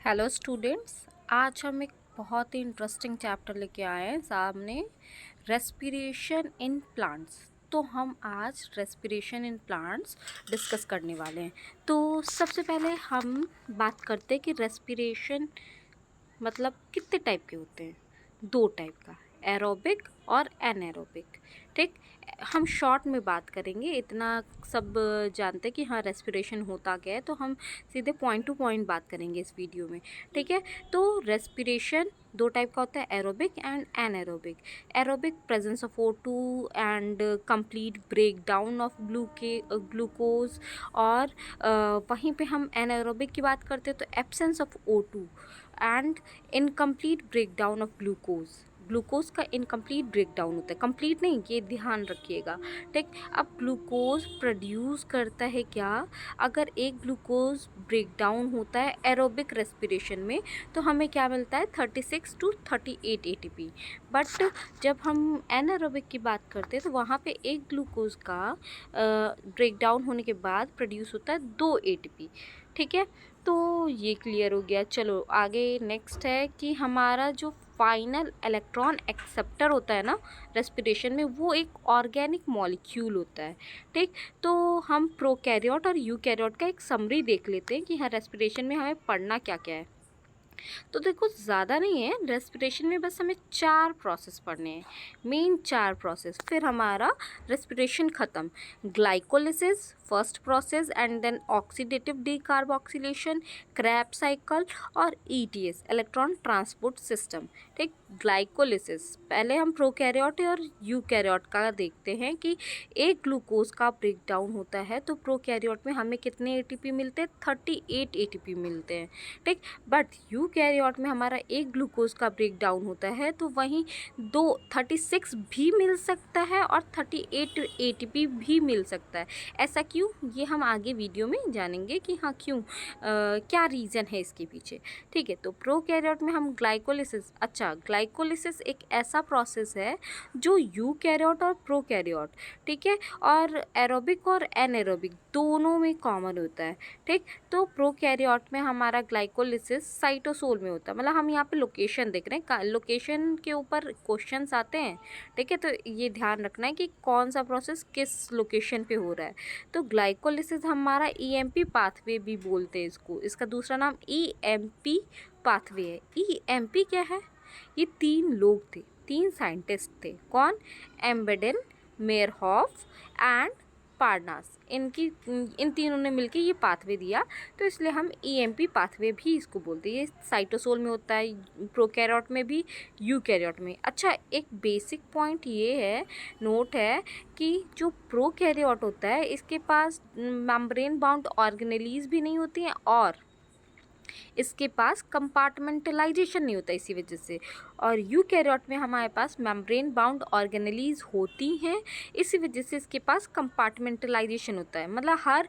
Hello students. आज हम एक बहुत ही इंटरेस्टिंग चैप्टर लेके आए हैं सामने, रेस्पिरेशन इन प्लांट्स। तो हम आज रेस्पिरेशन इन प्लांट्स डिस्कस करने वाले हैं। तो सबसे पहले हम बात करते हैं कि रेस्पिरेशन मतलब कितने टाइप के होते हैं। दो टाइप का, एरोबिक और एनएरोबिक। ठीक, हम शॉर्ट में बात करेंगे, इतना सब जानते हैं कि हाँ रेस्पिरेशन होता क्या है, तो हम सीधे पॉइंट टू पॉइंट बात करेंगे इस वीडियो में। ठीक है, तो रेस्पिरेशन दो टाइप का होता है, aerobic and anaerobic. Aerobic presence of O2 and complete break down of glucose, और वहीं पे हम एनएरोबिक की बात करते हैं तो absence of O2 and incomplete break down of glucose का इनकम्प्लीट ब्रेक डाउन होता है, कंप्लीट नहीं, ये ध्यान रखिएगा। ठीक, अब ग्लूकोज प्रोड्यूस करता है क्या, अगर एक ग्लूकोज ब्रेक डाउन होता है एरोबिक रेस्पिरेशन में तो हमें क्या मिलता है 36 to 38 ATP। बट जब हम एनारोबिक की बात करते हैं तो वहाँ पे एक ग्लूकोज का ब्रेक डाउन होने के बाद प्रोड्यूस होता है 2 ATP। ठीक है, तो ये क्लियर हो गया। चलो आगे नेक्स्ट है कि हमारा जो फाइनल इलेक्ट्रॉन एक्सेप्टर होता है ना रेस्पिरेशन में, वो एक ऑर्गेनिक मॉलिक्यूल होता है। ठीक, तो हम प्रोकैरियोट और यूकैरियोट का एक समरी देख लेते हैं कि हाँ रेस्पिरेशन में हमें पढ़ना क्या क्या है। तो देखो ज़्यादा नहीं है, रेस्पिरेशन में बस हमें 4 प्रोसेस पढ़ने हैं, मेन 4 प्रोसेस, फिर हमारा रेस्पिरेशन ख़त्म। Glycolysis first process and then oxidative decarboxylation, Krebs cycle और ETS इलेक्ट्रॉन ट्रांसपोर्ट सिस्टम। ठीक, ग्लाइकोलिसिस पहले हम प्रोकैरियोट और यूकैरियोट का देखते हैं कि एक ग्लूकोज का ब्रेक डाउन होता है तो प्रोकैरियोट में हमें कितने ATP मिलते हैं, 38 ATP मिलते हैं। ठीक, बट यूकैरियोट में हमारा एक ग्लूकोज का ब्रेक डाउन होता है तो वहीं 36 भी मिल सकता है और 38 ATP भी मिल सकता है। ऐसा क्यों, ये हम आगे वीडियो में जानेंगे कि हाँ क्यों, क्या रीज़न है इसके पीछे। ठीक है, तो प्रोकैरियोट में हम ग्लाइकोलिसिस, अच्छा ग्लाइकोलिसिस एक ऐसा प्रोसेस है जो यूकैरियोट और प्रोकैरियोट, ठीक है, और एरोबिक और एनएरोबिक दोनों में कॉमन होता है। ठीक, तो प्रोकैरियोट में हमारा ग्लाइकोलिसिस साइटोसोल में होता है, मतलब हम यहाँ पे लोकेशन देख रहे हैं, लोकेशन के ऊपर क्वेश्चंस आते हैं। ठीक है, तो ये ध्यान रखना है कि कौन सा प्रोसेस किस लोकेशन पे हो रहा है। तो ग्लाइकोलिसिस हमारा EMP पाथवे भी बोलते हैं इसको, इसका दूसरा नाम EMP पाथवे है। EMP क्या है, ये 3 लोग थे, 3 साइंटिस्ट थे, कौन, एम्बेडेन, मेयरहॉफ एंड पार्नास, इन तीनों ने मिलकर ये पाथवे दिया, तो इसलिए हम EMP पाथवे भी इसको बोलते हैं। ये साइटोसोल में होता है, प्रोकैरियोट में भी, यूकैरियोट में। अच्छा, एक बेसिक पॉइंट ये है, नोट है कि जो प्रोकैरियोट होता है इसके पास मेम्ब्रेन बाउंड ऑर्गेनेलीज भी नहीं होती हैं और इसके पास कंपार्टमेंटलाइजेशन नहीं होता इसी वजह से। और यूकैरियोट में हमारे पास मेम्ब्रेन बाउंड ऑर्गेनेलीज होती हैं, इसी वजह से इसके पास कंपार्टमेंटलाइजेशन होता है, मतलब हर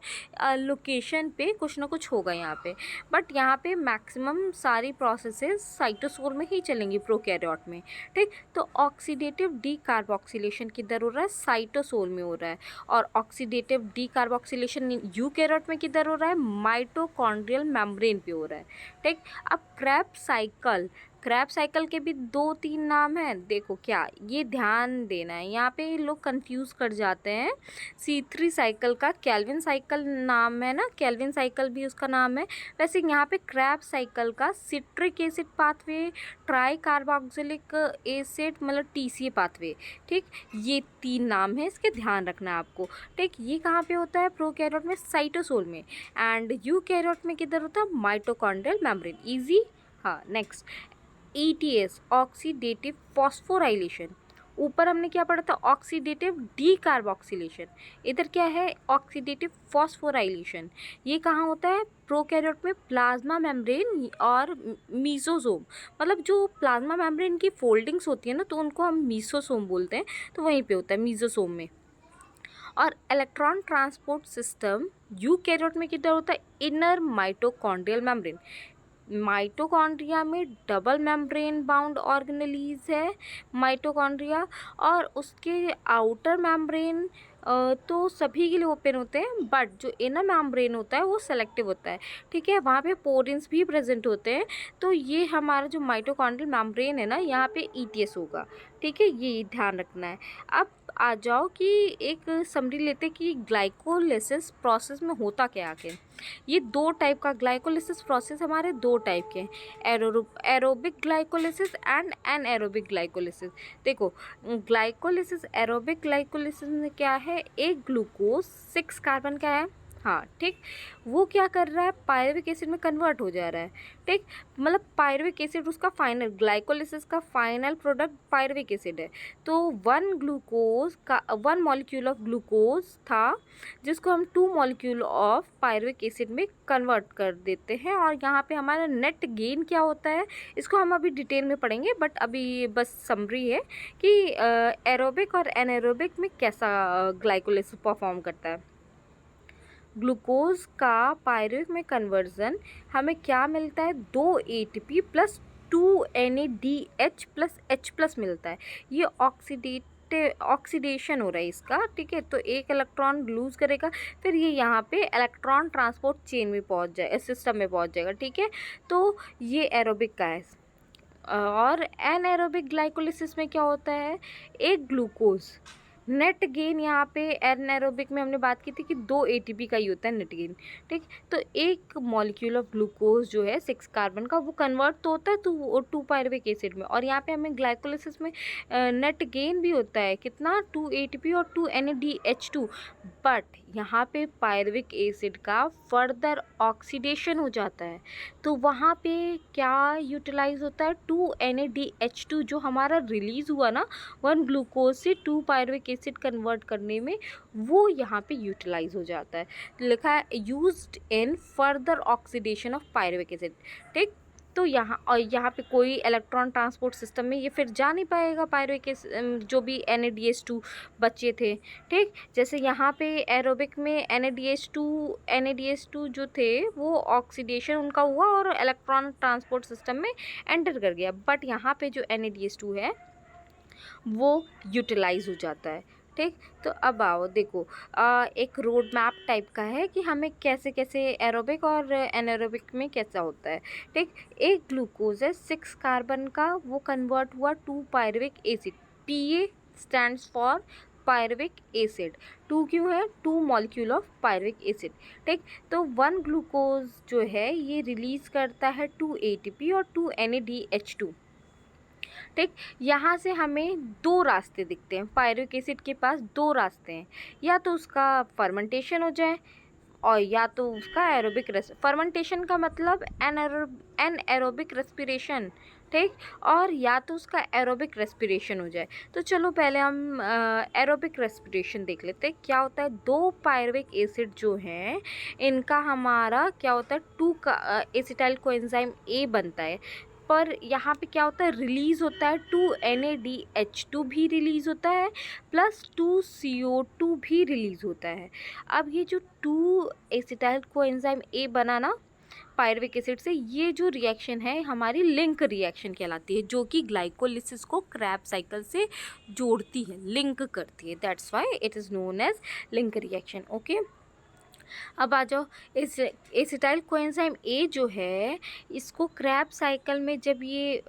लोकेशन पे कुछ ना कुछ होगा यहाँ पे। बट यहाँ पे मैक्सिमम सारी प्रोसेसेस साइटोसोल में ही चलेंगी प्रोकैरियोट में। ठीक, तो ऑक्सीडेटिव डीकार्बोक्सिलेशन किधर हो रहा है, साइटोसोल में हो रहा है, और ऑक्सीडेटिव डीकार्बोक्सिलेशन यूकैरियोट में किधर हो रहा है, माइटोकॉन्ड्रियल मेम्ब्रेन पे हो रहा है। ठीक, अब क्रैब साइकिल के भी 2-3 नाम हैं, देखो क्या, ये ध्यान देना है, यहाँ पे लोग कंफ्यूज कर जाते हैं। C3 साइकिल का कैल्विन साइकिल नाम है ना, कैल्विन साइकिल भी उसका नाम है। वैसे यहाँ पे क्रैब साइकिल का citric acid pathway, try carboxylic acid मतलब TCA पाथवे। ठीक, ये 3 नाम है, इसके ध्यान रखना है आपको। ठीक, ये कहाँ पे होता है, प्रोकैरियोट में साइटोसोल में, एंड यूकैरियोट में किधर होता है, माइटोकॉन्ड्रियल मेम्ब्रेन। इजी। हाँ, नेक्स्ट ETS ऑक्सीडेटिव फॉस्फोराइलेशन, ऊपर हमने क्या पढ़ा था, ऑक्सीडेटिव डीकार्बोक्सिलेशन, इधर क्या है, ऑक्सीडेटिव फॉस्फोराइलेशन। ये कहाँ होता है, प्रोकैरियोट में प्लाज्मा मेम्ब्रेन और मीसोसोम, मतलब जो प्लाज्मा मेम्ब्रेन की फोल्डिंग्स होती है ना, तो उनको हम मीसोसोम बोलते हैं, तो वहीं पे होता है मीसोसोम में। और इलेक्ट्रॉन ट्रांसपोर्ट सिस्टम यूकैरियोट में किधर होता है, इनर माइटोकॉन्ड्रियल मेम्ब्रेन। माइटोकॉन्ड्रिया में डबल मेम्ब्रेन बाउंड ऑर्गेनेलीज है माइटोकॉन्ड्रिया, और उसके आउटर मेम्ब्रेन तो सभी के लिए ओपन होते हैं, बट जो इनर मेम्ब्रेन होता है वो सेलेक्टिव होता है, ठीक है। वहाँ पे पोरेंस भी प्रेजेंट होते हैं। तो ये हमारा जो माइटोकॉन्ड्रियल मेम्ब्रेन है ना, यहाँ पे ईटीएस होगा, ठीक है, ये ध्यान रखना है। अब आ जाओ कि एक समरी लेते हैं कि ग्लाइकोलिसिस प्रोसेस में होता क्या आखिर। ये दो टाइप का ग्लाइकोलिसिस प्रोसेस हमारे दो टाइप के हैं, aerobic glycolysis and anaerobic glycolysis. देखो, ग्लाइकोलिसिस, एरोबिक ग्लाइकोलिसिस में क्या है, एक ग्लूकोज 6 कार्बन का है, हाँ ठीक, वो क्या कर रहा है, पायरुविक एसिड में कन्वर्ट हो जा रहा है, ठीक। मतलब पायरुविक एसिड उसका फाइनल, ग्लाइकोलिसिस का फाइनल प्रोडक्ट पायरुविक एसिड है। तो वन मॉलिक्यूल ऑफ ग्लूकोज था जिसको हम 2 मॉलिक्यूल ऑफ पायरुविक एसिड में कन्वर्ट कर देते हैं, और यहाँ पे हमारा नेट गेन क्या होता है इसको हम अभी डिटेल में पढ़ेंगे, बट अभी बस समरी है कि एरोबिक और एनारोबिक में कैसा ग्लाइकोलिसिस परफॉर्म करता है। ग्लूकोज का पायरुविक में कन्वर्जन हमें क्या मिलता है, 2 ATP plus 2 NADH plus H plus मिलता है। ये ऑक्सीडेशन हो रहा है इसका, ठीक है। तो एक इलेक्ट्रॉन लूज करेगा, फिर ये यहाँ पे इलेक्ट्रॉन ट्रांसपोर्ट चेन में पहुँच जाए, सिस्टम में पहुँच जाएगा, ठीक है। तो ये एरोबिक का है। और एनएरोबिक ग्लाइकोलिसिस में क्या होता है, एक ग्लूकोज नेट गेन, यहाँ पे एनारोबिक में हमने बात की थी कि 2 ATP का ही होता है नेट गेन, ठीक। तो एक मॉलिक्यूल ऑफ ग्लूकोज जो है 6 कार्बन का, वो कन्वर्ट तो होता है तो 2 पायरुविक एसिड में, और यहाँ पे हमें ग्लाइकोलिसिस में नेट गेन भी होता है कितना, 2 ATP और 2 NADH2, बट यहाँ पे पायरुविक एसिड का फर्दर ऑक्सीडेशन हो जाता है। तो वहाँ पे क्या यूटिलाइज होता है, 2 NADH2 जो हमारा रिलीज़ हुआ ना 1 ग्लूकोज से 2 पायरुविक एसिड कन्वर्ट करने में, वो यहाँ पे यूटिलाइज हो जाता है। लिखा है used in further oxidation of pyruvic acid, ठीक। तो यहाँ पे कोई इलेक्ट्रॉन ट्रांसपोर्ट सिस्टम में ये फिर जा नहीं पाएगा, पायरुविक जो भी NADH2 बचे थे, ठीक। जैसे यहाँ पे एरोबिक में NADH2 जो थे वो ऑक्सीडेशन उनका हुआ और इलेक्ट्रॉन ट्रांसपोर्ट सिस्टम में एंटर कर गया, बट यहाँ पे जो NADH2 है वो यूटिलाइज हो जाता है, ठीक। तो अब आओ देखो, एक रोड मैप टाइप का है कि हमें कैसे कैसे एरोबिक और एनारोबिक में कैसा होता है, ठीक। एक ग्लूकोज है 6 कार्बन का, वो कन्वर्ट हुआ 2 pyruvic acid, PA stands for pyruvic acid, 2 क्यों है, 2 मॉलिक्यूल ऑफ पायरुविक एसिड, ठीक। तो 1 ग्लूकोज जो है ये रिलीज करता है 2 ATP और 2 NADH2, ठीक। यहाँ से हमें 2 रास्ते दिखते हैं, पायरुविक एसिड के पास 2 रास्ते हैं, या तो उसका फर्मेंटेशन हो जाए और या तो उसका एरोबिक फर्मेंटेशन का मतलब एनएरोबिक रेस्पिरेशन, ठीक, और या तो उसका एरोबिक रेस्पिरेशन हो जाए। तो चलो पहले हम एरोबिक रेस्पिरेशन देख लेते हैं क्या होता है। 2 पायरुविक एसिड जो हैं इनका हमारा क्या होता है, 2 का एसिटाइल कोएंजाइम A बनता है, पर यहाँ पे क्या होता है, रिलीज़ होता है 2 NADH2 भी रिलीज़ होता है प्लस 2 CO2 भी रिलीज़ होता है। अब ये जो 2 एसिटाइल कोएंजाइम A बना ना पायरुविक एसिड से, ये जो रिएक्शन है हमारी लिंक रिएक्शन कहलाती है, जो कि ग्लाइकोलिसिस को क्रैब्स साइकिल से जोड़ती है, लिंक करती है, that's why it is known as link reaction, okay. अब आ जाओ, इस एसिटाइल कोएंजाइम A जो है इसको क्रैब साइकिल में जब ये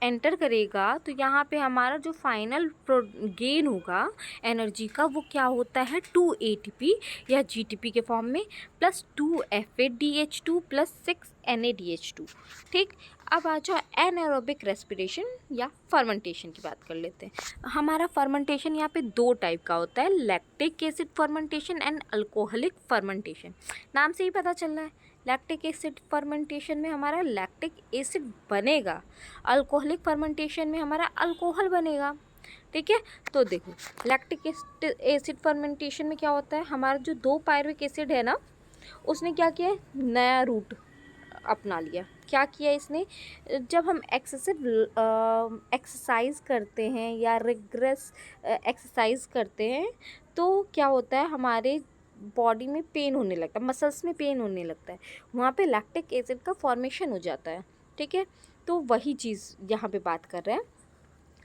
एंटर करेगा तो यहाँ पे हमारा जो फाइनल गेन होगा एनर्जी का वो क्या होता है, 2 ATP या GTP के फॉर्म में प्लस 2 FADH2 प्लस 6 NADH2, ठीक। अब आ जाओ एनारोबिक रेस्पिरेशन या फर्मेंटेशन की बात कर लेते हैं। हमारा फर्मेंटेशन यहाँ पे 2 टाइप का होता है, lactic acid fermentation and alcoholic fermentation. नाम से ही पता चल रहा है, लैक्टिक एसिड फर्मेंटेशन में हमारा लैक्टिक एसिड बनेगा, अल्कोहलिक फर्मेंटेशन में हमारा अल्कोहल बनेगा, ठीक है। तो देखो लैक्टिक एसिड फर्मेंटेशन में क्या होता है, हमारा जो 2 पायरुविक एसिड है ना उसने क्या किया, नया रूट अपना लिया। क्या किया इसने, जब हम एक्सेसिव एक्सरसाइज करते हैं या रिग्रेस एक्सरसाइज करते हैं तो क्या होता है, हमारे बॉडी में पेन होने लगता है, मसल्स में पेन होने लगता है, वहाँ पे लैक्टिक एसिड का फॉर्मेशन हो जाता है, ठीक है। तो वही चीज़ यहाँ पे बात कर रहे हैं,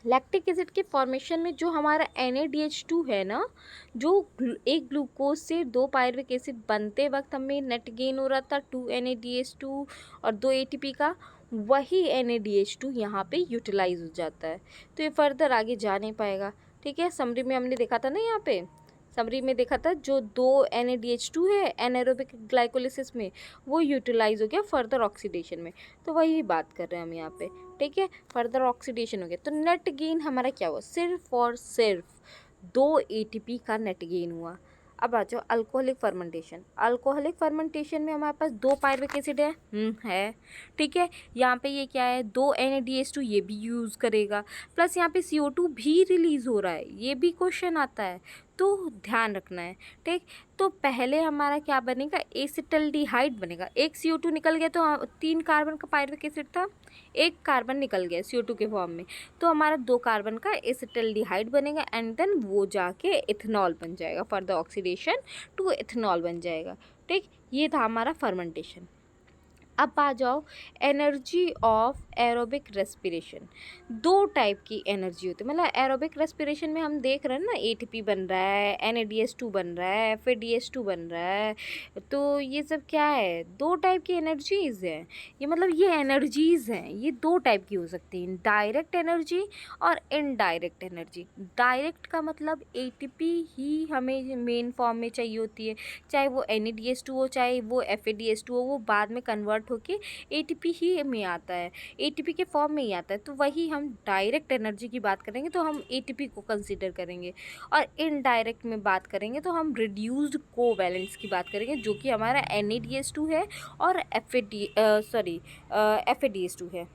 लैक्टिक एसिड के फॉर्मेशन में जो हमारा NaDH2 है ना, जो एक ग्लूकोज से 2 पायरुविक एसिड बनते वक्त हमें नेट गेन हो रहा था 2 NaDH2 और 2 ATP का, वही NaDH2 यहाँ पे यूटिलाइज हो जाता है, तो ये फर्दर आगे जा नहीं पाएगा। ठीक है, समरी में हमने देखा था ना, यहाँ पे समरी में देखा था जो 2 NaDH2 है एनारोबिक ग्लाइकोलिसिस में, वो यूटिलाइज हो गया फर्दर ऑक्सीडेशन में, तो वही बात कर रहे हैं हम यहाँ पे। ठीक है, फर्दर ऑक्सीडेशन हो गया, तो नेट गेन हमारा क्या हुआ, सिर्फ और सिर्फ 2 ATP का नेट गेन हुआ। अब आ जाओ अल्कोहलिक फर्मेंटेशन। अल्कोहलिक फर्मेंटेशन में हमारे पास 2 पायरुविक एसिड है। ठीक है, यहाँ पे ये क्या है, 2 NaDH2 ये भी यूज़ करेगा, प्लस यहाँ पे CO2 भी रिलीज़ हो रहा है, ये भी क्वेश्चन आता है, तो ध्यान रखना है। ठीक, तो पहले हमारा क्या बनेगा, एसिटल्डिहाइड बनेगा। एक CO2 निकल गया, तो 3 कार्बन का पायरुविक एसिड था, एक कार्बन निकल गया CO2 के फॉर्म में, तो हमारा 2 कार्बन का एसिटल्डिहाइड बनेगा एंड देन वो जाके इथेनॉल बन जाएगा, फर्दर ऑक्सीडेशन टू इथेनॉल बन जाएगा। ठीक, ये था हमारा फर्मेंटेशन। अब आ जाओ energy of aerobic respiration. 2 type की एनर्जी होती है, मतलब एरोबिक रेस्पिरेशन में हम देख रहे हैं ना, ATP बन रहा है, NaDH2 बन रहा है, फिर DH2 बन रहा है, तो ये सब क्या है, 2 टाइप की एनर्जीज़ हैं। ये मतलब ये एनर्जीज़ हैं, ये 2 टाइप की हो सकती हैं, डायरेक्ट एनर्जी और इनडायरेक्ट एनर्जी। डायरेक्ट का मतलब ATP ही हमें मेन फॉर्म में चाहिए होती है, चाहे वो NaDH2 हो, चाहे वो FADH2 हो, वो बाद में कन्वर्ट होके ATP ही में आता है, ATP के फॉर्म में ही आता है, तो वही हम डायरेक्ट एनर्जी की बात करेंगे तो हम ATP को कंसीडर करेंगे, और इनडायरेक्ट में बात करेंगे तो हम रिड्यूस्ड कोवैलेंस की बात करेंगे, जो कि हमारा NaDH2 है और FADH2 है।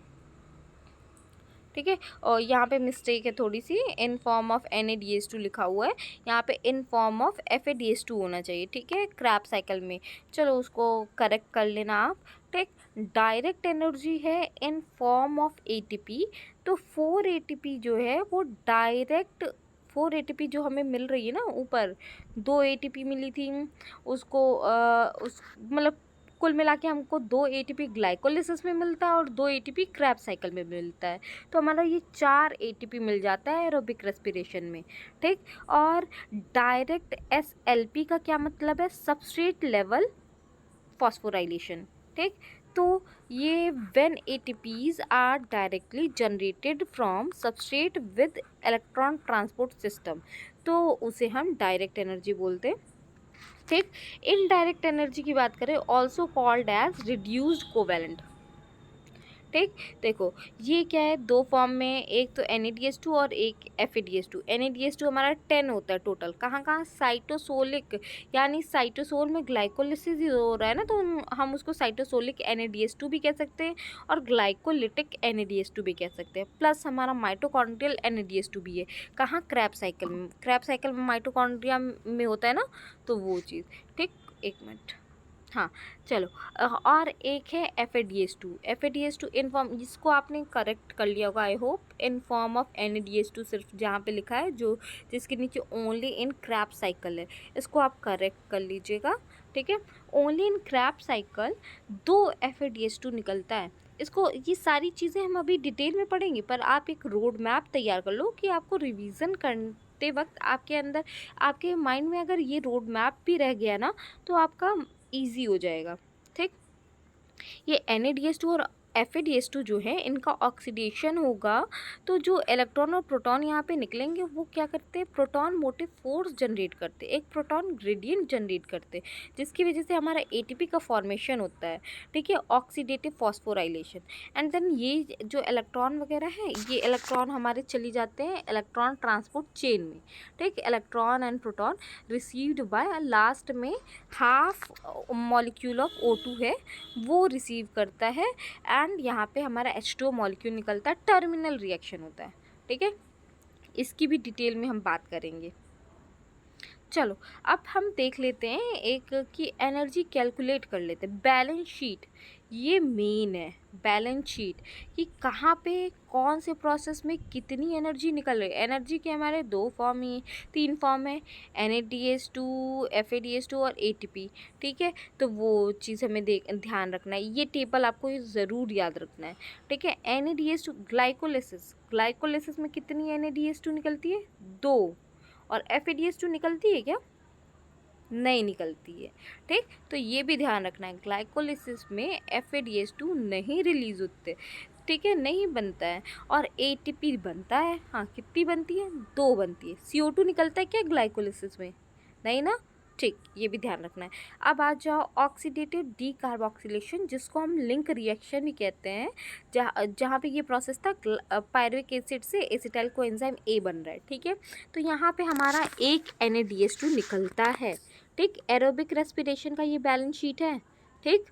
ठीक है, और यहाँ पे मिस्टेक है थोड़ी सी, इन फॉर्म ऑफ NaDH2 लिखा हुआ है, यहाँ पे इन फॉर्म ऑफ FADH2 होना चाहिए। ठीक है, क्रैब साइकिल में, चलो उसको करेक्ट कर लेना आप। ठीक, डायरेक्ट एनर्जी है इन फॉर्म ऑफ ATP, तो 4 ATP जो है वो डायरेक्ट, 4 ATP जो हमें मिल रही है ना, ऊपर 2 ATP मिली थी, उसको उस मतलब कुल मिला के हमको 2 ATP ग्लाइकोलिसिस में मिलता है और 2 ATP क्रैब साइकिल में मिलता है, तो हमारा ये 4 ATP मिल जाता है एरोबिक रेस्पिरेशन में। ठीक, और डायरेक्ट SLP का क्या मतलब है, सबस्ट्रेट लेवल फॉस्फोराइलेशन। ठीक, तो ये when ATPs are directly generated from substrate with electron transport system, तो उसे हम डायरेक्ट एनर्जी बोलते हैं। ठीक, इनडायरेक्ट एनर्जी की बात करें, also called as reduced covalent. ठीक, देखो ये क्या है, 2 फॉर्म में, एक तो NaDH2 और एक FADH2। NaDH2 हमारा 10 होता है टोटल, कहाँ कहाँ, साइटोसोलिक, यानी साइटोसोल में ग्लाइकोलिसिस हो रहा है ना, तो हम उसको साइटोसोलिक NaDH2 भी कह सकते हैं और ग्लाइकोलिटिक NaDH2 भी कह सकते हैं, प्लस हमारा माइटोकॉन्ड्रियल NaDH2 भी है, कहाँ, क्रैब साइकिल में। क्रैब साइकिल में माइटोकॉन्ड्रिया में होता है ना, तो वो चीज़। ठीक, एक मिनट, हाँ चलो, और एक है FADH2। FADH2 इन फॉर्म, जिसको आपने करेक्ट कर लिया होगा I hope, in form of NaDH2 सिर्फ जहाँ पे लिखा है, जो जिसके नीचे ओनली इन क्रैब साइकिल है, इसको आप करेक्ट कर लीजिएगा। ठीक है, only in Krebs cycle 2 FADH2 निकलता है। इसको, ये सारी चीज़ें हम अभी डिटेल में पढ़ेंगे, पर आप एक रोड मैप तैयार कर लो कि आपको रिवीजन करते वक्त आपके अंदर, आपके माइंड में अगर ये रोड मैप भी रह गया ना, तो आपका ईजी हो जाएगा। ठीक, ये NaDH2 और FADH2 जो है, इनका ऑक्सीडेशन होगा, तो जो इलेक्ट्रॉन और प्रोटॉन यहाँ पे निकलेंगे, वो क्या करते हैं, प्रोटॉन मोटिव फोर्स जनरेट करते, एक प्रोटॉन ग्रेडियंट जनरेट करते, जिसकी वजह से हमारा ATP का फॉर्मेशन होता है। ठीक है, ऑक्सीडेटिव फॉस्फोराइलेशन, एंड देन ये जो इलेक्ट्रॉन वगैरह है, ये इलेक्ट्रॉन हमारे चली जाते हैं इलेक्ट्रॉन ट्रांसपोर्ट चेन में। ठीक, electron and proton received by, last में हाफ मॉलिक्यूल ऑफ O2 है, वो रिसीव करता है, एंड यहाँ पे हमारा H2O मॉलिक्यूल निकलता है, टर्मिनल रिएक्शन होता है। ठीक है, इसकी भी डिटेल में हम बात करेंगे। चलो अब हम देख लेते हैं एक कि एनर्जी कैलकुलेट कर लेते हैं। बैलेंस शीट ये मेन है, बैलेंस शीट कि कहाँ पे कौन से प्रोसेस में कितनी एनर्जी निकल रही है। एनर्जी के हमारे दो फॉर्म ही, तीन फॉर्म है, NADH2, FADH2 और ATP। ठीक है, तो वो चीज़ हमें ध्यान रखना है, ये टेबल आपको ज़रूर याद रखना है। ठीक है, NADH2 ग्लाइकोलिसिस, ग्लाइकोलिसिस में कितनी NADH2 निकलती है? 2। और FADH2 निकलती है क्या? नहीं निकलती है। ठीक, तो ये भी ध्यान रखना है, ग्लाइकोलिसिस में FADH2 नहीं रिलीज होते। ठीक है, नहीं बनता है। और ATP बनता है, हाँ कितनी बनती है? 2 बनती है। CO2 निकलता है क्या ग्लाइकोलिसिस में? नहीं ना। ठीक, ये भी ध्यान रखना है। अब आ जाओ ऑक्सीडेटिव डीकार्बोक्सिलेशन, जिसको हम लिंक रिएक्शन भी कहते हैं, जहाँ पे ये प्रोसेस था पायरुविक एसिड से एसिटाइल कोएंजाइम A बन रहा है। ठीक है, तो यहाँ पे हमारा एक NADH2 निकलता है। ठीक, एरोबिक रेस्पिरेशन का ये बैलेंस शीट है। ठीक,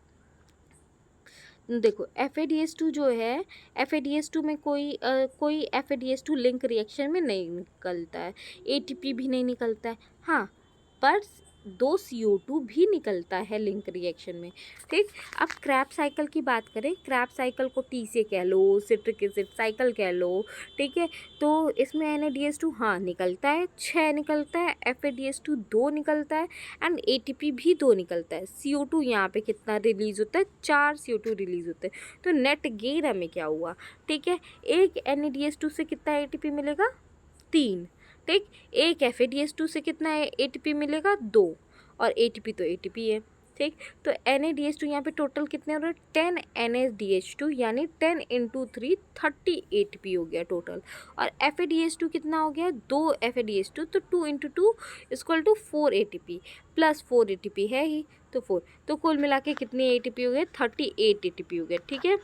देखो FADH2 जो है, FADH2 में कोई FADH2 लिंक रिएक्शन में नहीं निकलता है, ATP भी नहीं निकलता है, हाँ पर 2 CO2 भी निकलता है लिंक रिएक्शन में। ठीक, अब क्रैब साइकिल की बात करें, क्रैब साइकिल को T से कह लो, सिट्रिक एसिड साइकिल कह लो। ठीक है, तो इसमें NADH2 हाँ निकलता है, 6 निकलता है, FADH2 2 निकलता है एंड ATP भी 2 निकलता है। CO2 यहाँ पे कितना रिलीज होता है? 4 CO2 रिलीज होते हैं। तो नेट गेन हमें क्या हुआ? ठीक है, एक NADH2 से कितना ATP मिलेगा? 3। ठीक, एक FADH2 से कितना ATP मिलेगा? 2। और ATP तो ATP है। ठीक, तो NADH2 यहाँ पे टोटल कितने हो रहे हैं? 10 NADH2, यानी 10 × 3 30 ATP हो गया टोटल। और FADH2 कितना हो गया? 2 FADH2, तो 2 × 2 = 4 ATP, प्लस 4 ATP है ही, तो 4, तो कुल मिला के कितने ATP हो गए? 38 ATP हो गए। ठीक है,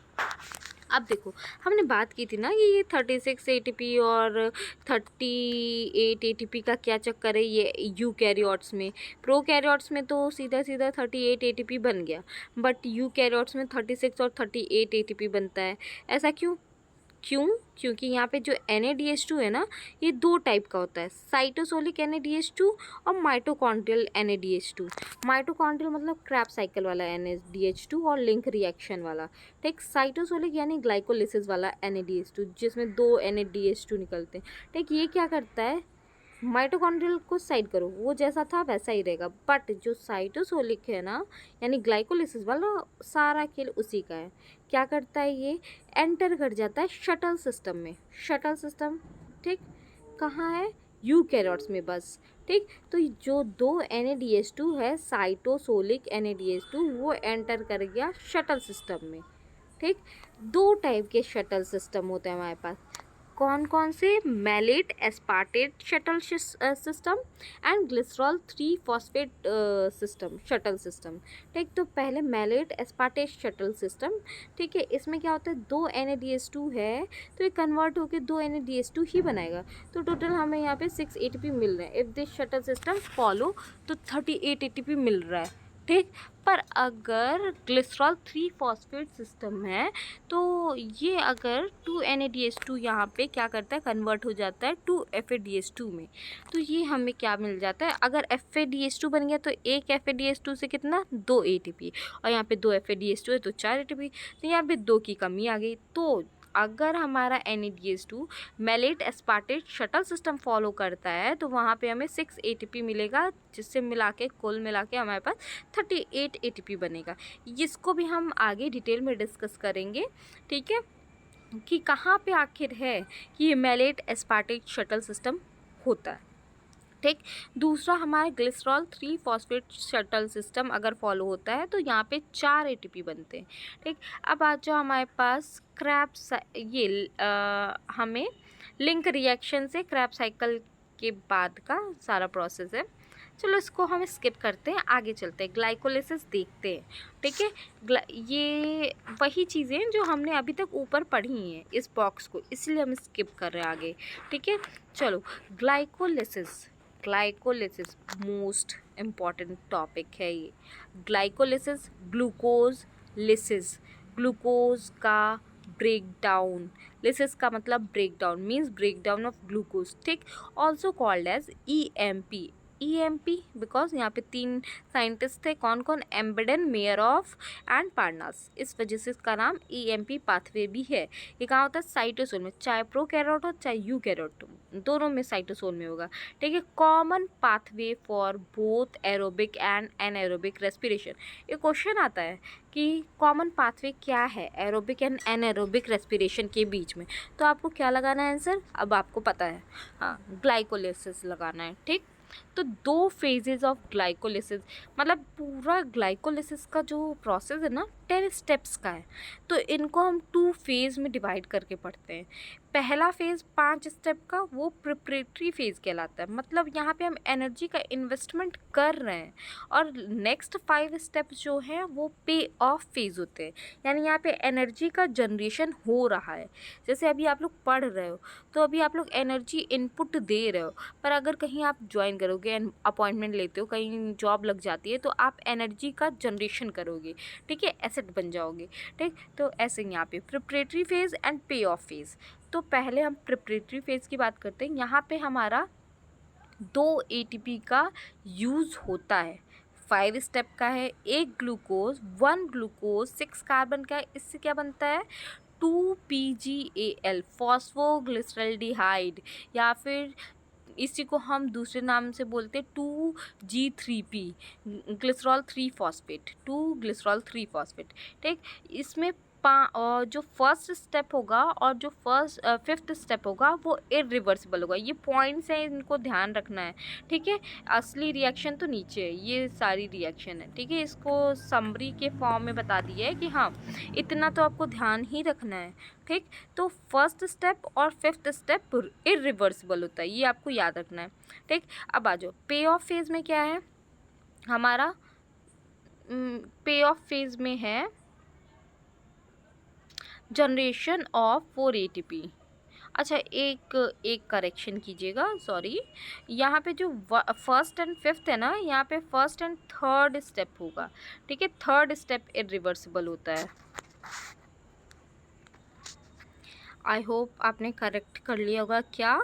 अब देखो हमने बात की थी ना कि ये 36 ATP और 38 ATP का क्या चक्कर है ये यूकैरियोट्स में। प्रोकैरियोट्स में तो सीधा सीधा 38 ATP बन गया, बट यूकैरियोट्स में 36 और 38 ATP बनता है। ऐसा क्यों? क्योंकि यहाँ पे जो NADH2 है ना, ये 2 टाइप का होता है, साइटोसोलिक NADH2 और माइटोकॉन्ड्रियल NADH2। माइटोकॉन्ड्रियल मतलब क्रैब साइकिल वाला NADH2 और लिंक रिएक्शन वाला। ठीक, साइटोसोलिक यानी ग्लाइकोलिसिस वाला NADH2, जिसमें 2 NADH2 निकलते हैं। ठीक, ये क्या करता है? माइटोकॉन्ड्रियल को साइड करो, वो जैसा था वैसा ही रहेगा, बट जो साइटोसोलिक है ना, यानी ग्लाइकोलिसिस वाला, सारा खेल उसी का है। क्या करता है ये? एंटर कर जाता है शटल सिस्टम में। शटल सिस्टम, ठीक, कहाँ है? यूकैरियोट्स में बस। ठीक, तो जो 2 NADH2 है, साइटोसोलिक NADH2, वो एंटर कर गया शटल सिस्टम में। ठीक, 2 टाइप के शटल सिस्टम होते हैं हमारे पास। कौन कौन से? Malate aspartate shuttle system and glycerol 3 phosphate system, shuttle system. ठीक, तो पहले मैलेट एस्पार्टेट शटल सिस्टम। ठीक है, इसमें क्या होता है? 2 NADH2 है, तो ये कन्वर्ट होकर 2 NADH2 ही बनाएगा, तो टोटल हमें यहाँ पे 6 ATP मिल रहे हैं। If this shuttle system follow तो 38 ATP मिल रहा है। ठीक, पर अगर ग्लिसरॉल 3 फॉस्फेट सिस्टम है, तो ये अगर 2 NADH2 यहाँ पे क्या करता है? कन्वर्ट हो जाता है 2 FADH2 में, तो ये हमें क्या मिल जाता है? अगर FADH2 बन गया तो एक FADH2 से कितना? 2 ATP, और यहाँ पे 2 FADH2 है तो 4 ATP, तो यहाँ पे 2 की कमी आ गई। तो अगर हमारा NADH2 malate aspartate shuttle system follow करता है, तो वहाँ पे हमें 6 ATP मिलेगा, जिससे मिला के कुल मिला के हमारे पास 38 ATP बनेगा। इसको भी हम आगे डिटेल में डिस्कस करेंगे। ठीक है, कि कहाँ पे आखिर है कि ये मैलेट एस्पार्टेट शटल सिस्टम होता है। ठीक, दूसरा हमारे ग्लिसरॉल 3 फॉस्फेट शटल सिस्टम अगर फॉलो होता है, तो यहाँ पे 4 ATP बनते हैं। ठीक, अब आ जाओ हमारे पास हमें लिंक रिएक्शन से क्रैब साइकिल के बाद का सारा प्रोसेस है। चलो इसको हम स्किप करते हैं, आगे चलते हैं, ग्लाइकोलिसिस देखते हैं। ठीक है, ये वही चीज़ें जो हमने अभी तक ऊपर पढ़ी हैं इस बॉक्स को, इसलिए हम स्किप कर रहे हैं आगे। ठीक है, चलो glycolysis, glycolysis most important topic है ये। ग्लाइकोलिसिस, ग्लूकोज लिसिस, ग्लूकोज का ब्रेक डाउन, लिसिस का मतलब break down, means break down of glucose. ठीक, also called as EMP। EMP, because यहाँ पे 3 साइंटिस्ट थे, कौन कौन, एम्बेडेन, मेयरऑफ एंड पार्नास, इस वजह से इसका नाम EMP पाथवे भी है। ये कहाँ होता है, साइटोसोल में, चाहे प्रोकैरियोट हो चाहे यूकैरियोट हो, दोनों में साइटोसोल में होगा। ठीक है, common pathway for both aerobic and anaerobic respiration. ये क्वेश्चन आता है कि कॉमन पाथवे क्या है एरोबिक एंड एनएरोबिक रेस्पिरेशन के बीच में, तो आपको क्या लगाना है आंसर, अब आपको पता है, हाँ, ग्लाइकोलिसिस लगाना है। ठीक, तो 2 फेजेस ऑफ ग्लाइकोलिसिस, मतलब पूरा ग्लाइकोलिसिस का जो प्रोसेस है ना 10 स्टेप्स का है, तो इनको हम 2 फेज में डिवाइड करके पढ़ते हैं। पहला फेज़ 5 स्टेप का, वो प्रिपरेटरी फेज़ कहलाता है, मतलब यहाँ पे हम एनर्जी का इन्वेस्टमेंट कर रहे हैं, और नेक्स्ट 5 स्टेप्स जो हैं वो पे ऑफ फेज़ होते हैं, यानी यहाँ पे एनर्जी का जनरेशन हो रहा है। जैसे अभी आप लोग पढ़ रहे हो, तो अभी आप लोग एनर्जी इनपुट दे रहे हो, पर अगर कहीं आप ज्वाइन करोगे, अपॉइंटमेंट लेते हो, कहीं जॉब लग जाती है, तो आप एनर्जी का जनरेशन करोगे, ठीक है, एसेट बन जाओगे। ठीक, तो ऐसे यहाँ पे प्रिपरेटरी फेज़ एंड पे ऑफ फेज़। तो पहले हम प्रिपरेटरी फेज़ की बात करते हैं। यहाँ पे हमारा 2 ATP का यूज़ होता है, 5 स्टेप का है, 1 ग्लूकोज 1 ग्लूकोज 6 कार्बन का है, इससे क्या बनता है 2PgAl फॉस्फोग्लिसरल्डिहाइड, या फिर इसी को हम दूसरे नाम से बोलते हैं 2G3P glycerol 3 phosphate, 2 glycerol 3 phosphate. ठीक, इसमें जो फर्स्ट स्टेप होगा और जो फिफ्थ स्टेप होगा वो इरिवर्सिबल होगा। ये पॉइंट्स हैं, इनको ध्यान रखना है। ठीक है, असली रिएक्शन तो नीचे है, ये सारी रिएक्शन है। ठीक है, इसको समरी के फॉर्म में बता दिया है कि हाँ इतना तो आपको ध्यान ही रखना है। ठीक, तो फर्स्ट स्टेप और फिफ्थ स्टेप इरिवर्सिबल होता है, ये आपको याद रखना है। ठीक, अब आ जाओ पे ऑफ फेज़ में क्या है हमारा, पे ऑफ फेज़ में है जनरेशन ऑफ 4 ATP। अच्छा, एक करेक्शन कीजिएगा, सॉरी, यहाँ पे जो फर्स्ट एंड फिफ्थ है ना, यहाँ पे फर्स्ट एंड थर्ड स्टेप होगा। ठीक है, थर्ड स्टेप इरिवर्सिबल होता है। आई होप आपने करेक्ट कर लिया होगा। क्या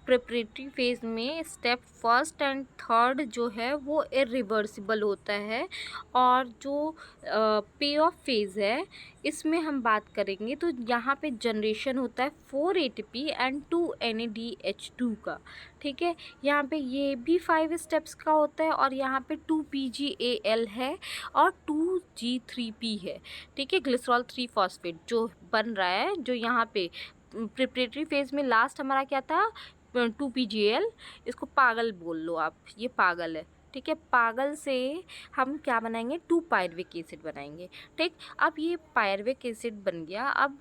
प्रिपरेटरी फेज़ में स्टेप फर्स्ट एंड थर्ड जो है वो इरिवर्सिबल होता है, और जो पे ऑफ फेज़ है इसमें हम बात करेंगे तो यहाँ पे जनरेशन होता है 4 ATP एंड 2 NADH2 का। ठीक है, यहाँ पे ये भी 5 स्टेप्स का होता है, और यहाँ पे 2 PgAl है और 2G3P है। ठीक है, ग्लिसरॉल 3 फॉस्फेट जो बन रहा है, जो यहाँ पे प्रिपरेटरी फेज़ में लास्ट हमारा क्या था 2PgAl, इसको पागल बोल लो आप, ये पागल है। ठीक है, पागल से हम क्या बनाएंगे 2 पायरविक एसिड बनाएंगे। ठीक, अब ये पायरविक एसिड बन गया। अब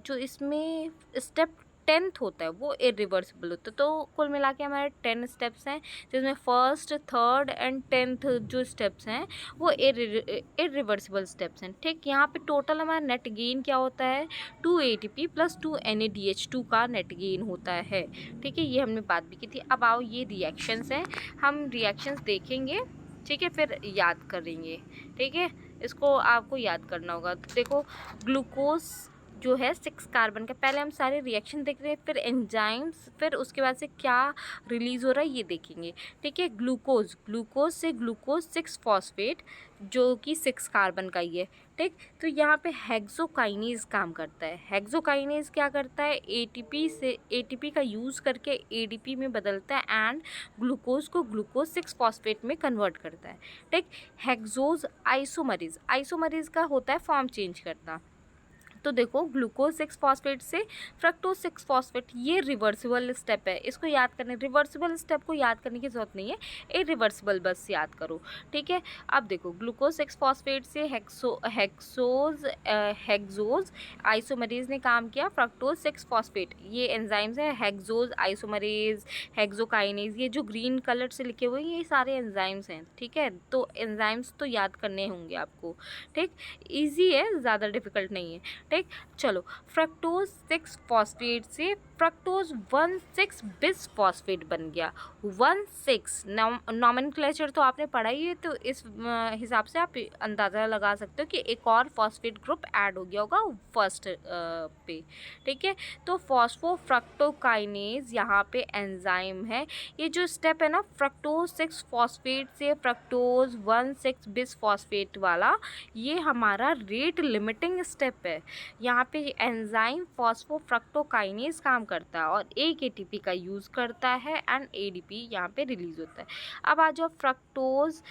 जो इसमें स्टेप 10th होता है वो इरिवर्सिबल होता है। तो कुल मिला के हमारे 10 स्टेप्स हैं, जिसमें फर्स्ट थर्ड एंड 10th जो स्टेप्स हैं वो इरिवर्सिबल स्टेप्स हैं। ठीक, यहाँ पे टोटल हमारा नेट गेन क्या होता है 2 ATP प्लस 2 NADH2 का नेट गेन होता है। ठीक है, ये हमने बात भी की थी। अब आओ ये रिएक्शंस हैं, हम रिएक्शंस देखेंगे, ठीक है, फिर याद करेंगे। ठीक है, इसको आपको याद करना होगा। तो देखो, ग्लूकोज जो है 6 कार्बन का, पहले हम सारे रिएक्शन देख रहे हैं, फिर एंजाइम्स, फिर उसके बाद से क्या रिलीज़ हो रहा है ये देखेंगे। ठीक है, ग्लूकोज से ग्लूकोज 6 फॉस्फेट जो कि 6 कार्बन का ही है। ठीक, तो यहाँ पे हेक्सोकाइनेज काम करता है। हेक्सोकाइनेज क्या करता है, ATP का यूज़ करके ADP में बदलता है एंड ग्लूकोज को ग्लूकोज 6 फॉस्फेट में कन्वर्ट करता है। ठीक, हेक्सोज आइसोमरेज का होता है फॉर्म चेंज करना। तो देखो, ग्लूकोज 6 फॉस्फेट से फ्रक्टोज 6 फॉस्फेट, ये रिवर्सिबल स्टेप है, इसको याद करने, रिवर्सिबल स्टेप को याद करने की ज़रूरत नहीं है, इरिवर्सिबल बस याद करो। ठीक है, अब देखो, ग्लूकोज 6 फॉस्फेट से हेक्सोज आइसोमरेज ने काम किया फ्रक्टोज 6 फॉस्फेट, ये एंजाइम्स है, हेक्सोज आइसोमरेज, हेक्सोकाइनेज, ये जो ग्रीन कलर से लिखे हुए हैं ये सारे एंजाइम्स हैं। ठीक है, तो एंजाइम्स तो याद करने होंगे आपको। ठीक, ईजी है, ज़्यादा डिफिकल्ट नहीं है। ठीक। चलो, फ्रक्टोज 6 फॉस्फेट से फ्रक्टोज 1,6 बिस फॉस्फेट बन गया। 1,6 नॉमेनक्लेचर तो आपने पढ़ा ही है, तो इस हिसाब से आप अंदाज़ा लगा सकते हो कि एक और फॉस्फेट ग्रुप ऐड हो गया होगा फर्स्ट पे। ठीक है, तो फॉस्फोफ्रक्टोकाइनेज यहाँ पे एंजाइम है। ये जो स्टेप है ना, फ्रक्टोज 6 फॉस्फेट से फ्रक्टोज 1,6 बिस फॉस्फेट वाला, ये हमारा रेट लिमिटिंग स्टेप है। यहाँ पे एंजाइम फॉस्फोफ्रक्टोकाइनेज काम करता है और एक एटीपी का यूज़ करता है एंड एडीपी यहाँ पे रिलीज होता है। अब आ जाओ फ्रक्टोज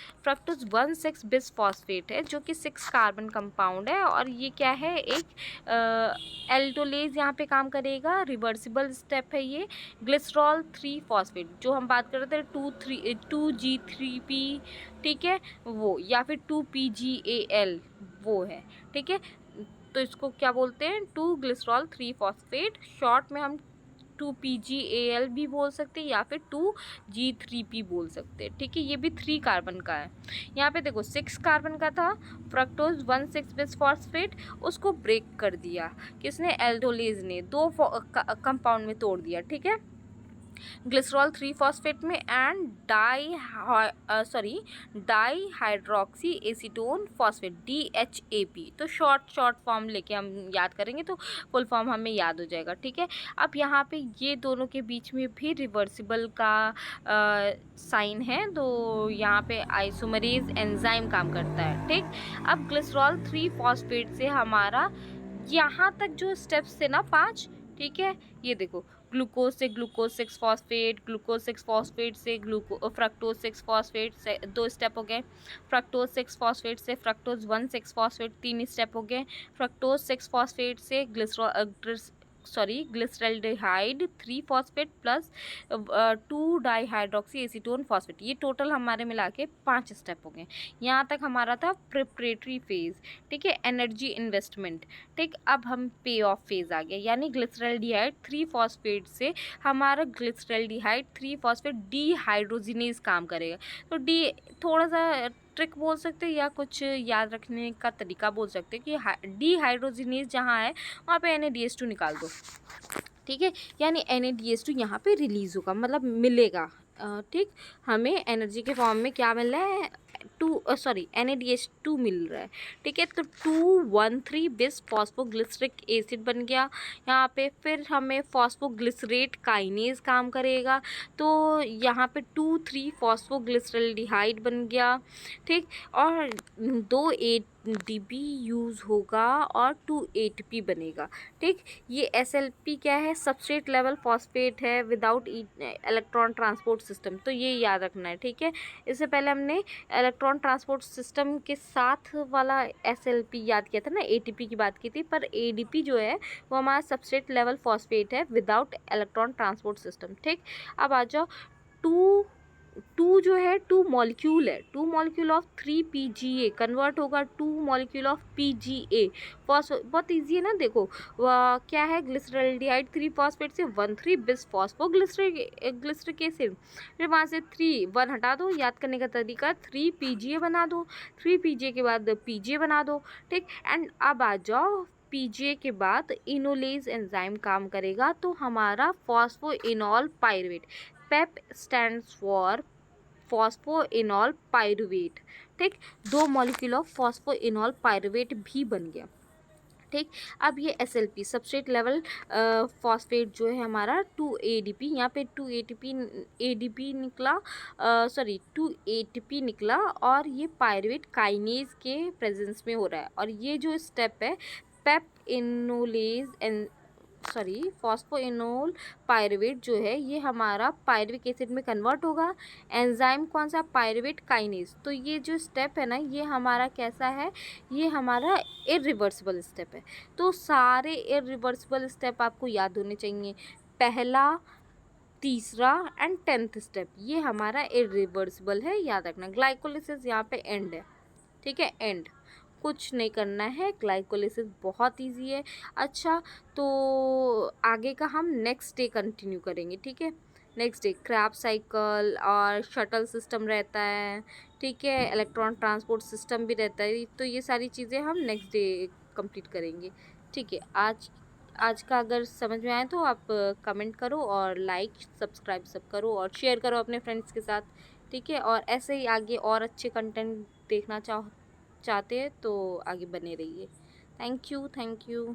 1,6 बिस फॉस्फेट है, जो कि 6 कार्बन कंपाउंड है और ये क्या है, एक एल्डोलेज यहाँ पे काम करेगा। रिवर्सिबल स्टेप है ये। ग्लिसरॉल 3 फॉस्फेट, जो हम बात कर रहे थे 2G3P, ठीक है, वो, या फिर 2PGAL वो है। ठीक है, तो इसको क्या बोलते हैं, 2 ग्लिसरॉल 3 फॉस्फेट, शॉर्ट में हम 2PGAL भी बोल सकते हैं या फिर 2G3P बोल सकते हैं। ठीक है, ये भी 3 कार्बन का है। यहाँ पे देखो 6 कार्बन का था फ्रक्टोज 1,6 बिस फॉस्फेट, उसको ब्रेक कर दिया किसने, एल्डोलेज ने, 2 कंपाउंड में तोड़ दिया। ठीक है, ग्लिसरॉल 3 फॉस्फेट में and di hydroxy acetone phosphate, DHAP। तो शॉर्ट फॉर्म लेके हम याद करेंगे तो फुल फॉर्म हमें याद हो जाएगा। ठीक है, अब यहाँ पे ये दोनों के बीच में भी रिवर्सिबल का साइन है, तो यहाँ पे आइसोमरेज एंजाइम काम करता है। ठीक, अब ग्लिसरॉल 3 फॉस्फेट से हमारा यहाँ तक जो स्टेप्स थे ना 5, ठीक है, ये देखो, ग्लूकोज से ग्लूकोज 6 फॉस्फेट, ग्लूकोज 6 फॉस्फेट से फ्रक्टोज 6 फॉस्फेट से 2 स्टेप हो गए। फ्रक्टोज 6 फॉस्फेट से फ्रक्टोज 1,6 फॉस्फेट 3 स्टेप हो गए। फ्रक्टोज 6 फॉस्फेट से glyceraldehyde 3 phosphate plus 2 dihydroxy acetone phosphate, ये टोटल हमारे मिला के 5 स्टेप हो गए। यहाँ तक हमारा था प्रिपरेटरी फेज। ठीक है, एनर्जी इन्वेस्टमेंट। ठीक, अब हम पे ऑफ फेज आ गया, यानी ग्लिसरल्डिहाइड 3 फॉस्फेट से हमारा ग्लिसरल्डिहाइड 3 फॉस्फेट डीहाइड्रोजिनेज काम करेगा। तो डी थोड़ा सा ट्रिक बोल सकते हैं या कुछ याद रखने का तरीका बोल सकते हैं कि डीहाइड्रोजिनेज जहाँ है वहाँ पे NADH2 निकाल दो। ठीक है, यानी NADH2 यहाँ पे रिलीज होगा, मतलब मिलेगा। ठीक, हमें एनर्जी के फॉर्म में क्या मिल रहा है, NADH2 मिल रहा है। ठीक है, तो 2,1,3 बिस फॉस्फोग्लिसरिक एसिड बन गया यहाँ पे। फिर हमें फॉस्फोग्लिसरेट काइनेज काम करेगा, तो यहाँ पे 2,3 फॉस्फोग्लिसरल्डिहाइड बन गया। ठीक, और 2 ADP यूज़ होगा और 2 ATP बनेगा। ठीक, ये SLP क्या है, सबस्ट्रेट लेवल फॉस्फेट है विदाउट इलेक्ट्रॉन ट्रांसपोर्ट सिस्टम, तो ये याद रखना है। ठीक है, इससे पहले हमने इलेक्ट्रॉन ट्रांसपोर्ट सिस्टम के साथ वाला SLP याद किया था ना, ATP की बात की थी, पर ADP जो है वो हमारा सबस्ट्रेट लेवल फॉस्फेट है विदाउट इलेक्ट्रॉन ट्रांसपोर्ट सिस्टम। ठीक, अब आ जाओ 2 जो है 2 मॉलिक्यूल है, 2 मॉलिक्यूल ऑफ 3PGA कन्वर्ट होगा 2 मॉलिक्यूल ऑफ PGA। बहुत ईजी है ना, देखो क्या है, ग्लिसरल्डिहाइड 3 फॉस्फेट से 1,3 बिस फॉस्फोग्लिसरिक एसिड, फिर वहाँ से 1 हटा दो, याद करने का तरीका 3PGA बना दो, 3PGA के बाद PGA बना दो। ठीक, एंड अब आ जाओ PGA के बाद इनोलेज एंजाइम काम करेगा, तो हमारा phosphoenol pyruvate, PEP stands for phosphoenol pyruvate. ठीक, 2 मॉलिक्यूल ऑफ फॉस्फोइनॉल पायरुवेट भी बन गया। ठीक, अब ये SLP सबस्ट्रेट लेवल फॉस्फेट जो है हमारा 2 ADP, यहाँ पे 2 ADP निकला, 2 ATP निकला, और ये पायरुवेट काइनेज के प्रेजेंस में हो रहा है। और ये जो स्टेप है पेप इनोलेज फॉस्फोइनोल पायरुवेट जो है ये हमारा पायरुविक एसिड में कन्वर्ट होगा। एंजाइम कौन सा, पायरुवेट काइनेज। तो ये जो स्टेप है ना, ये हमारा कैसा है, ये हमारा इरिवर्सिबल स्टेप है। तो सारे इरिवर्सिबल स्टेप आपको याद होने चाहिए, पहला, तीसरा एंड 10th स्टेप, ये हमारा इरिवर्सिबल है, याद रखना। ग्लाइकोलिसिस यहाँ पे एंड है। ठीक है, एंड, कुछ नहीं करना है, ग्लाइकोलिसिस बहुत इजी है। अच्छा, तो आगे का हम नेक्स्ट डे कंटिन्यू करेंगे। ठीक है, नेक्स्ट डे क्रैब साइकिल और शटल सिस्टम रहता है। ठीक है, इलेक्ट्रॉन ट्रांसपोर्ट सिस्टम भी रहता है, तो ये सारी चीज़ें हम नेक्स्ट डे कंप्लीट करेंगे। ठीक है, आज आज का अगर समझ में आए तो आप कमेंट करो और लाइक सब्सक्राइब सब करो और शेयर करो अपने फ्रेंड्स के साथ। ठीक है, और ऐसे ही आगे और अच्छे कंटेंट देखना चाहते हैं तो आगे बने रहिए। Thank you, thank you.